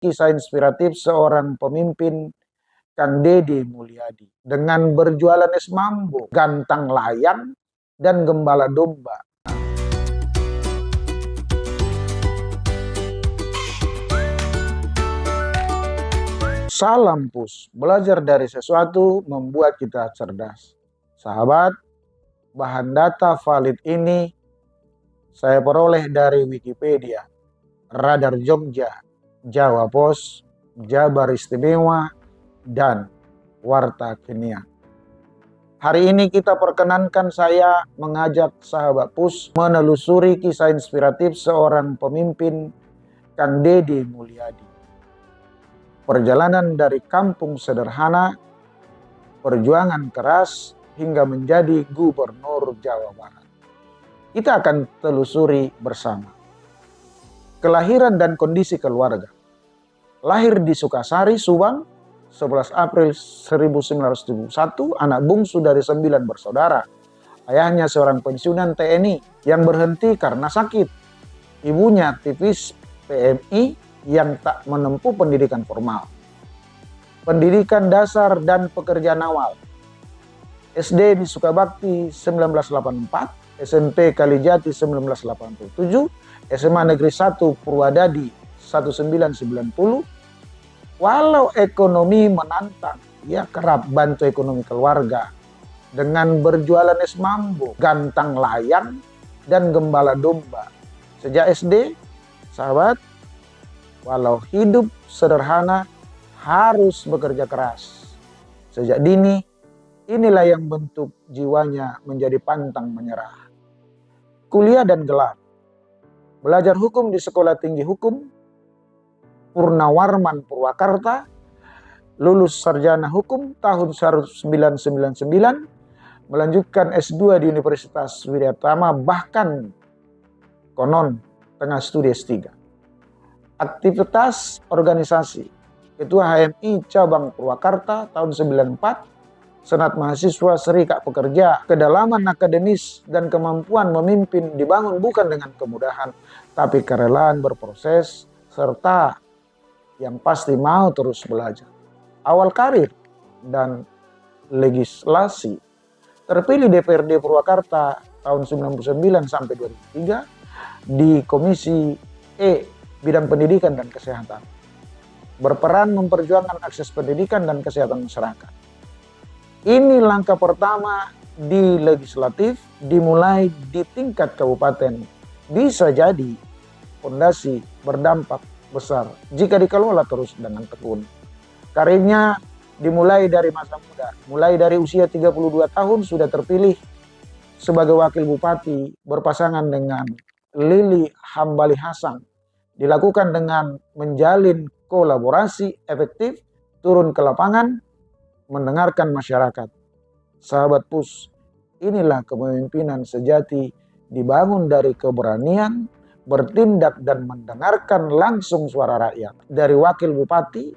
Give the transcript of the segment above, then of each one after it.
kisah inspiratif seorang pemimpin, Kang Deddy Mulyadi, dengan berjualan es mambo, gantang layang, dan gembala domba. Salam Pus, belajar dari sesuatu membuat kita cerdas. Sahabat, bahan data valid ini saya peroleh dari Wikipedia, Radar Jogja, Jawa Pos, Jabar Istimewa, dan Warta Kenia. Hari ini kita perkenankan saya mengajak sahabat Pus menelusuri kisah inspiratif seorang pemimpin, Kang Deddy Mulyadi. Perjalanan dari kampung sederhana, perjuangan keras, hingga menjadi gubernur Jawa Barat. Kita akan telusuri bersama. Kelahiran dan kondisi keluarga. Lahir di Sukasari, Subang, 11 April 1971, anak bungsu dari 9 bersaudara. Ayahnya seorang pensiunan TNI yang berhenti karena sakit. Ibunya aktivis PMI yang tak menempuh pendidikan formal. Pendidikan dasar dan pekerjaan awal. SD di Sukabakti 1984, SMP Kalijati 1987, SMA Negeri 1 Purwadadi 1990. Walau ekonomi menantang, ia kerap bantu ekonomi keluarga dengan berjualan es mambo, gantang layang, dan gembala domba. Sejak SD, sahabat, walau hidup sederhana, harus bekerja keras. Sejak dini, inilah yang bentuk jiwanya menjadi pantang menyerah. Kuliah dan gelar. Belajar hukum di Sekolah Tinggi Hukum Purnawarman Purwakarta, lulus sarjana hukum tahun 1999, melanjutkan S2 di Universitas Widyatama, bahkan konon tengah studi S3. Aktivitas organisasi, Ketua HMI Cabang Purwakarta tahun 94, Senat Mahasiswa Serikat Pekerja. Kedalaman akademis dan kemampuan memimpin dibangun bukan dengan kemudahan, tapi kerelaan berproses, serta yang pasti mau terus belajar. Awal karir dan legislasi, terpilih DPRD Purwakarta tahun 99 sampai 2003 di Komisi E bidang pendidikan dan kesehatan. Berperan memperjuangkan akses pendidikan dan kesehatan masyarakat. Ini langkah pertama di legislatif, dimulai di tingkat kabupaten. Bisa jadi fondasi berdampak besar jika dikelola terus dengan tekun. Karirnya dimulai dari masa muda, mulai dari usia 32 tahun sudah terpilih sebagai wakil bupati berpasangan dengan Lili Hambali Hasan. Dilakukan dengan menjalin kolaborasi efektif, turun ke lapangan, mendengarkan masyarakat. Sahabat Pus, inilah kepemimpinan sejati, dibangun dari keberanian, bertindak dan mendengarkan langsung suara rakyat. Dari wakil bupati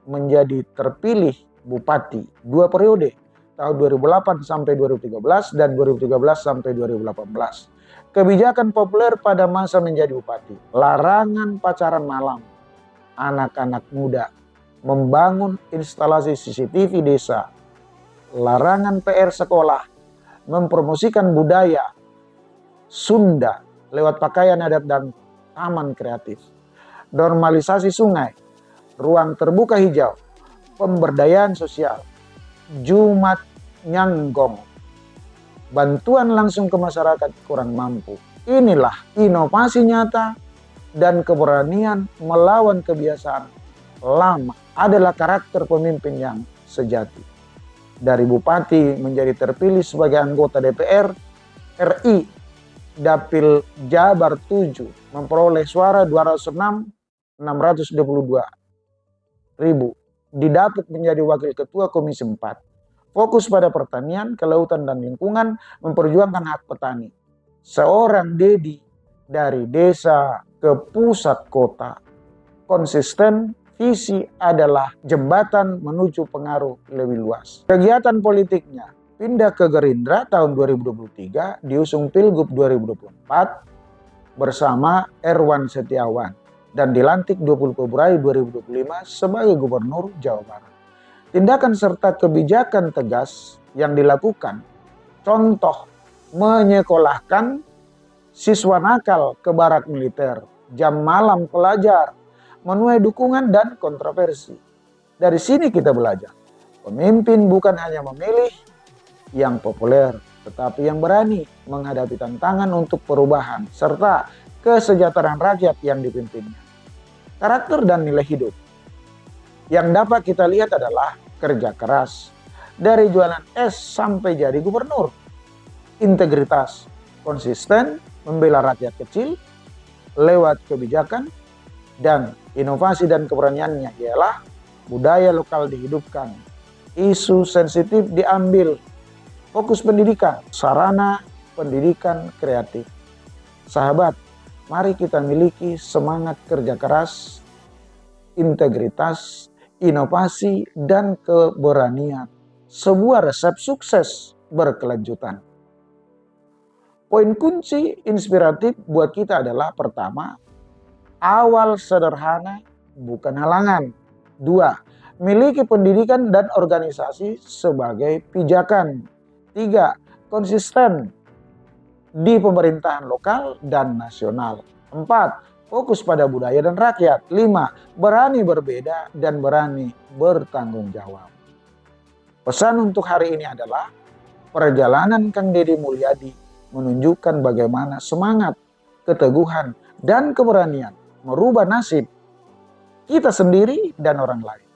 menjadi terpilih bupati 2 periode, tahun 2008 sampai 2013 dan 2013 sampai 2018. Kebijakan populer pada masa menjadi bupati, larangan pacaran malam, anak-anak muda, membangun instalasi CCTV desa, larangan PR sekolah, mempromosikan budaya Sunda lewat pakaian adat dan taman kreatif, normalisasi sungai, ruang terbuka hijau, pemberdayaan sosial, Jumat Nyanggong, bantuan langsung ke masyarakat kurang mampu. Inilah inovasi nyata dan keberanian melawan kebiasaan lama adalah karakter pemimpin yang sejati. Dari bupati menjadi terpilih sebagai anggota DPR RI Dapil Jabar 7, memperoleh suara 206.622.000. Didapuk menjadi wakil ketua Komisi 4. Fokus pada pertanian, kelautan, dan lingkungan, memperjuangkan hak petani. Seorang Deddy dari desa ke pusat kota. Konsisten, visi adalah jembatan menuju pengaruh lebih luas. Kegiatan politiknya, pindah ke Gerindra tahun 2023, diusung Pilgub 2024 bersama Erwan Setiawan. dan dilantik 20 Februari 2025 sebagai Gubernur Jawa Barat. Tindakan serta kebijakan tegas yang dilakukan, contoh menyekolahkan siswa nakal ke barak militer, jam malam pelajar, menuai dukungan dan kontroversi. Dari sini kita belajar, pemimpin bukan hanya memilih yang populer, tetapi yang berani menghadapi tantangan untuk perubahan serta kesejahteraan rakyat yang dipimpinnya. Karakter dan nilai hidup yang dapat kita lihat adalah kerja keras, dari jualan es sampai jadi gubernur. Integritas, konsisten membela rakyat kecil lewat kebijakan, dan inovasi dan keberaniannya ialah budaya lokal dihidupkan, isu sensitif diambil, fokus pendidikan, sarana pendidikan kreatif. Sahabat, mari kita miliki semangat kerja keras, integritas, inovasi, dan keberanian. Sebuah resep sukses berkelanjutan. Poin kunci inspiratif buat kita adalah pertama, awal sederhana bukan halangan. 2, miliki pendidikan dan organisasi sebagai pijakan. 3, konsisten di pemerintahan lokal dan nasional. 4, fokus pada budaya dan rakyat. 5, berani berbeda dan berani bertanggung jawab. Pesan untuk hari ini adalah perjalanan Kang Deddy Mulyadi menunjukkan bagaimana semangat, keteguhan, dan keberanian merubah nasib kita sendiri dan orang lain.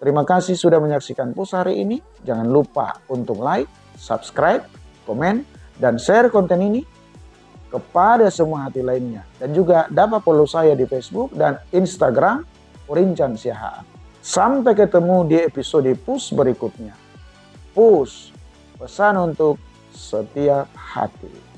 Terima kasih sudah menyaksikan post hari ini. Jangan lupa untuk like, subscribe, komen, dan share konten ini kepada semua hati lainnya. Dan juga dapat follow saya di Facebook dan Instagram Rincan Siahaan. Sampai ketemu di episode push berikutnya. Push, pesan untuk setiap hati.